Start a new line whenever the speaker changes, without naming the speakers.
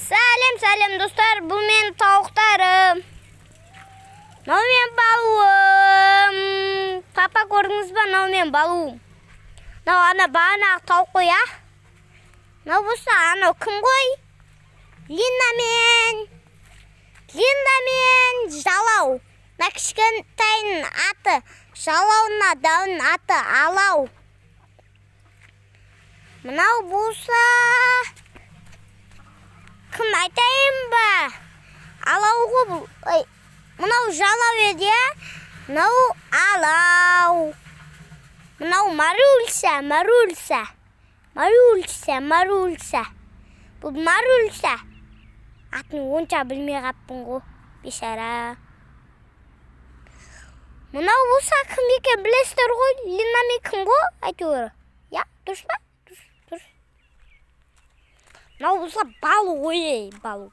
Сәлем достар, бұл мен тауықтарым. Мынау мен балуым. Папа көрдіңіз ба, мынау мен балуым. Мынау ана бағанағы тауық қой, а? Мынау болса анау кім ғой? Лина мен жалау. Мына кішкентайының аты жалауына даудың аты алау. Мынау болса кім айтайын ба? Алау ғой бұл. Мынау жалау еді, мынау алау. Мынау Марульса. Бұл Марульса. Атын онша білмей қаппын ғой, бейшара. Мынау болса кім екен білесіздер ғой? Лина мен кім ғой? Әйтеуір. Я, дұрыс па? Дұрыс. Мынау болса балу ғой, балу.